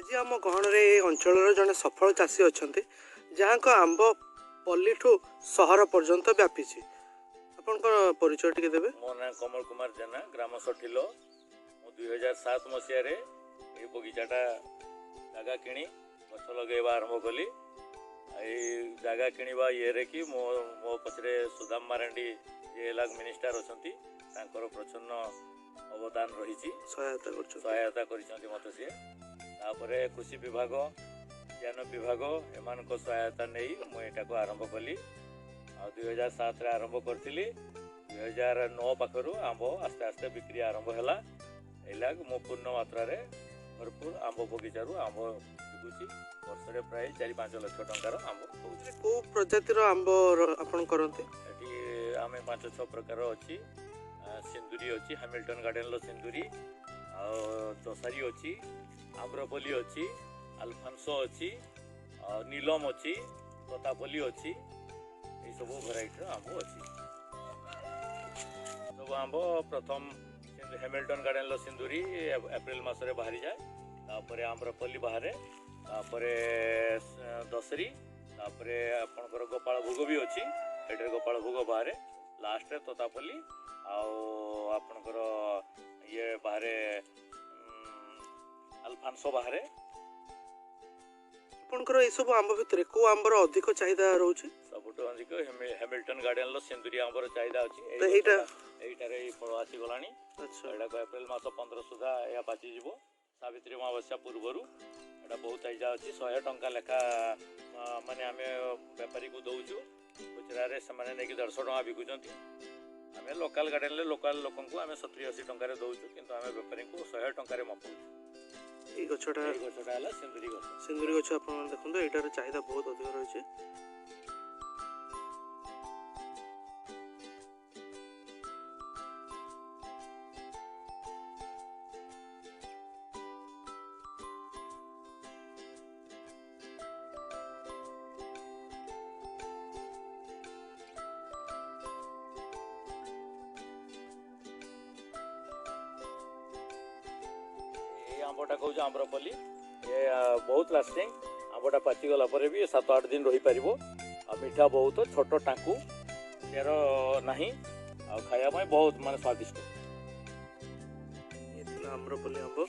आज आम गहन अंचल जड़े सफल चाषी अच्छा जहाँ आंब पल्लीठू सहर पर्यंत व्यापी आपण परिचय टी देवे। मो ना कमल कुमार जेना ग्राम सठिलो मु 2007 मसीह ये बगीचाटा जगह किणी गछ लगेवा आरंभ कली। जगह किणवा ये कि मो मो पछरे सुदाम मारांडी जे लाग मिनिस्टर अछंती तांकर प्रचन्न अवदान रही सहायता कर मत सी तापर कृषि विभाग ज्ञान विभाग एमान सहायता नहीं मुझे आरंभ कली। 2007 आरंभ करी 2009 पाखर आंब आस्ते आस्ते बिक्री आरंभ है। एलाग मो पूर्ण मात्रा भरपूर आंब बगीचारू आंब बिकुची वर्ष प्राय 4-5 लाख टंकार आंब होउची। को प्रजातिर आंब आपण करंती? एटी आमे 5-6 प्रकार अछि। सिंदूरी अछि, हैमिल्टन गार्डन लो सिंदूरी, दसारी अछि, आम्रपली अछि, अल्फांसो अछि, नीलम अछि, तोतापली अछि। ए सब भेराइटी आंब अछि। सब आंब प्रथम हैमिल्टन गार्डन लो सिंदूरी एप्रिल मासरे बाहरी जाए, तापरे आम्रपली बाहरे, तापरे दसरी, तापरे आपनकर गोपाल भोग भी अछि। एटर गोपाल भोग बाहरे, लास्ट रे तोतापली आपनकर ये बाहरे अल्फांसो बाहरे। आपनकर ए सब आंब भितरे को आंबर अधिक चाहिदा रहउची? सबुठ अधिक हैमिल्टन गार्डन लो सिंदूरी आंबर चाहिदा अछि। एइटारे फल आसी गलानी। अच्छा, एटा अप्रैल मास 15 सुधा या पाची जीवो। सावित्री अमावस्या पूर्वरु एटा बहुत चाहिदा अछि। 100 टंका लेखा माने आमे व्यापारी को दउछु। खुचरारे से माने नेकी 150 टंका बिकुचंती। आमे लोकल गार्डन ले लोकल लोकन को आमे 70-80 टंका रे दउछु, किंतु आमे व्यापारी को 100 टंका रे मपउ। ए गछटा हला सिंदूरी गछ। सिंदूरी गछ आपण देखंदो एटार चाहिदा बहुत अधिक रहइছে। आंबटा कहूँ आम्रपली ये बहुत लास्टिंग। आंबटा पाची गला पर भी 7-8 दिन रही पारिबो। मीठा बहुत, छोट टांकू यार नहीं खाया में बहुत माने स्वादिष्ट। आम्रपली आंब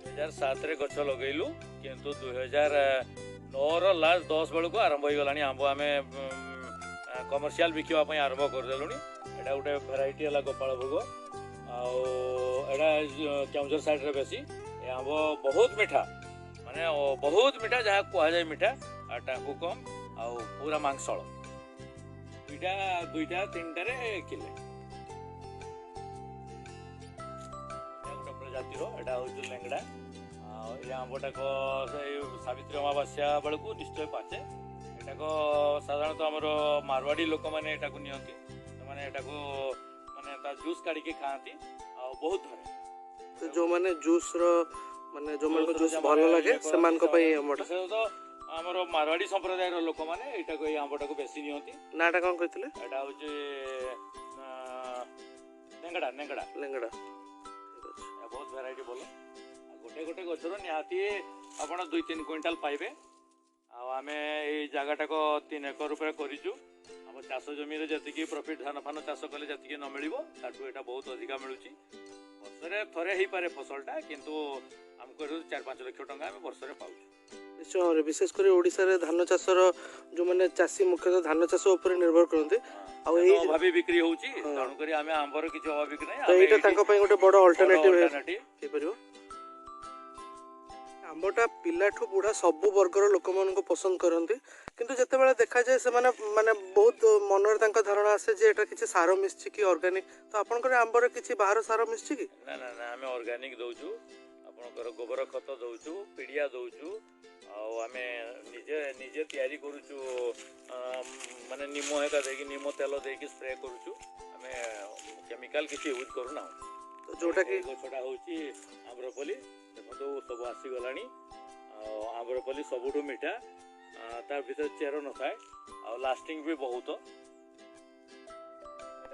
2007 रे गछ लगेलु, किंतु 2009 रो लास्ट 10 बेलू को आरंभ हो गलानी आंब आमे कमर्शियल बिकिवा पई आरंभ कर देलुनी। एटा गोटे वेराइटी हला गोपाल भोग एटा केउझर साइड रे बेसी ए आंब बहुत मीठा माने बहुत मीठा जहाँ कह जाए मीठा टाकू कम आउ पूरा मांसल दुईटा 3टा रे किले गोटे प्रजातिर एटा हूँ लेंगड़ा। ये आंबटा को सावित्री अमावस्या बेलू निश्चय पाचे। एटा को साधारणतः आमर मारवाड़ी लोक मैंने एटा को नियंती माने एटा को माने ता जूस काढ़ी के खाती बहुत धरे। तो जो माने जूस रो माने जो मन को जूस भलो लागे से मान को पई आंबटा तो हमर मारवाड़ी संप्रदाय रो लोक माने एटा को आंबटा को बेसी नियंती। नाटा कोन कहितले? एटा होचे लेंगड़ा लेंगड़ा लेंगड़ा। ठीक अछि, बहुत वैरायटी बोलो। गोटे गोटे गछरो निहाती आपण 2-3 क्विंटल पाइबे। आमे ए जगहटा को 3 एकर रुपए करिजु। अब चाष जमी रे जति प्रॉफिट धान फान चाष कले जति न मिलिबो ताटू एटा बहुत अधिका मिलुची। वर्षरे थरे ही पारे फसलटा, किंतु हमको 4-5 लाख टंका आमे वर्षरे पाउछु। निश्चय विशेषकर ओडिसा रे धान चाषर जो माने चाषी मुख्यतः धान चाष ऊपर निर्भर करते अभावी बिक्री होउची ताणु करी आमे आंबर किछ अभाव बिक्री नै। तो एटा तांको पई गोटे बड़ अल्टरनेटिव हे परियो। आंबटा पिलाठू बुढ़ा सबु वर्गर लोक मन को पसंद करते, किंतु जते बेले देखा जाए से माने बहुत मनरे तांका धारणा आसे जे एटा किछि सार मिसछि कि ऑर्गेनिक। तो आपनकर आंबर किछि बाहर सार मिसछि कि? ना ना ना आमे ऑर्गेनिक दउछु। आपनकर गोबर खत दउछु, पिडिया दउछु, आमे निजे निजे तैयारी करूछु। माने निमो हेका देकी निमो तेल देकी स्प्रे करूछु। आमे केमिकल किछि यूज करू ना। तो जोटा कि गछटा होउची आम्रपली देखो सब आसी गलानी। आम्रपली सबुठू मीठा, तार भीतर चेर न थाए आ लास्टिंग भी बहुत। एटा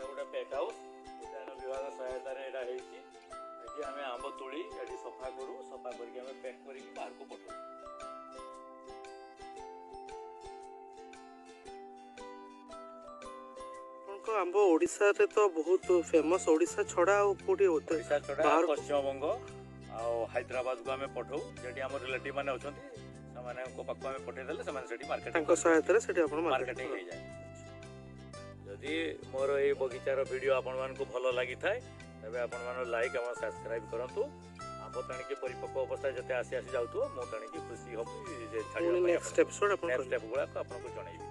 गोटे पैक हाउस उद्यान विभाग सहायता रे एटा हेची। ଆଜି ଆମେ ଆମ୍ବ ତୋଳି ଏଠି ସଫା କରୁ, ସଫା କରିକି ଆମେ ପ୍ୟାକ୍ କରିକି ବାହାରକୁ ପଠାଉ। ଆପଣଙ୍କ ଆମ୍ବ ଓଡ଼ିଶାରେ ତ ବହୁତ ଫେମସ୍, ଓଡ଼ିଶା ଛଡ଼ା ଆଉ କୋଉଠି ହଉଥିବ ଓଡ଼ିଶା ଛଡ଼ା ବାହାରକୁ? ପଶ୍ଚିମବଙ୍ଗ ଆଉ ହାଇଦ୍ରାବାଦକୁ ଆମେ ପଠାଉ, ଯେଠି ଆମର ରିଲେଟିଭ୍ ମାନେ ଅଛନ୍ତି ସେମାନଙ୍କ ପାଖକୁ ଆମେ ପଠାଇଦେଲେ ସେମାନେ ସେଠି ତାଙ୍କ ସହାୟତାରେ ସେଠି ଆପଣ ମାର୍କେଟିଂ ହେଇଯାଏ। ଯଦି ମୋର ଏଇ ବଗିଚାର ଭିଡ଼ିଓ ଆପଣମାନଙ୍କୁ ଭଲ ଲାଗିଥାଏ ତେବେ ଆପଣମାନେ ଲାଇକ୍ ଏବଂ ସବସ୍କ୍ରାଇବ୍ କରନ୍ତୁ। ଆମ୍ବ ତେଣିକି ପରିପକ୍ୱ ଅବସ୍ଥା ଯେତେ ଆସି ଯାଉଥିବ ମୁଁ ତେଣିକି ଖୁସି ହେବି ଯେ ଛାଡ଼ିବା ପାଇଁ ନେକ୍ସଟ ଏପିସୋଡ୍ ଆପଣ ନେକ୍ସଟ ଷ୍ଟେପ୍ ଗୁଡ଼ାକ ଆପଣଙ୍କୁ ଜଣାଇବି।